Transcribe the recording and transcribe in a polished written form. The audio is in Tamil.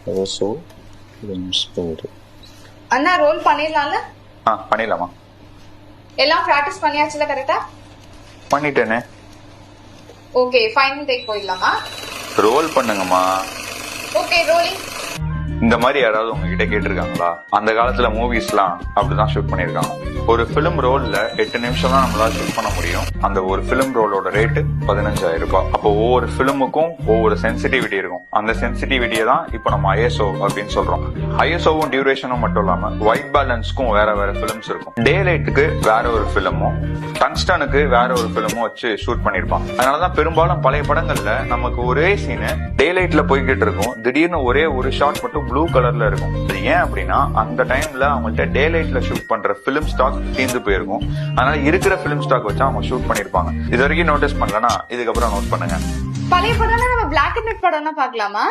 ISO inspired. அண்ணா ரோல் பண்ணிடலாம்ல? பண்ணிடலாமா? எல்லாம் ப்ராக்டிஸ் பண்ணியாச்சுல கரெக்டா? பண்ணிட்டேனே. ஓகே, ஃபைனல் டேக் போயிடலாமா? ரோல் பண்ணுங்கம்மா. Okay, rolling. இந்த மாதிரி யாராவது உங்ககிட்ட கேட்டிருக்காங்களா? அந்த காலத்துல மூவிஸ்லாம் அப்படிதான் ஷூட் பண்ணிருக்காங்க. ஒரு பிலிம் ரோல்ல 8 நிமிஷம் தான் நம்மளால ஷூட் பண்ண முடியும். அந்த ஒரு பிலிம் ரோலோட ரேட்டு 15,000 ரூபாய். அப்போ ஒவ்வொரு பிலிமுக்கும் ஒவ்வொரு சென்சிட்டிவிட்டி இருக்கும். அந்த சென்சிட்டிவிட்டியை தான் இப்போ நம்ம ஐஎஸ்ஓ அப்படின்னு சொல்றோம். ஐஎஸ்ஓவும் டியூரேஷனும் மட்டும் இல்லாம ஒயிட் பேலன்ஸ்க்கும் வேற வேற பிலிம்ஸ் இருக்கும். டே லைட்டுக்கு வேற ஒரு பிலிமும் டங்ஸ்டனுக்கு வேற ஒரு பிலிமும் வச்சு ஷூட் பண்ணிருப்பாங்க. அதனாலதான் பெரும்பாலும் பழைய படங்கள்ல நமக்கு ஒரே சீனு டே லைட்ல போய்கிட்டு இருக்கும், திடீர்னு ஒரே ஒரு ஷாட் மட்டும் ப்ளூ கலர்ல இருக்கும். அது ஏன் அப்படின்னா அந்த டைம்ல அவங்கள்ட்ட டே லைட்ல ஷூட் பண்ற பிலிம் ஸ்டாக் தீர்ந்து போயிருக்கும். அதனால இருக்கிற பிலிம் ஸ்டாக் வச்சு அவங்க ஷூட் பண்ணிருப்பாங்க. இது வரைக்கும் நோட்டீஸ் பண்ணலன்னா இதுக்கப்புறம் நோட் பண்ணுங்க. பழைய படம்னா நம்ம பிளாக் அண்ட் ஒயிட் படம்னா பாக்கலாமா?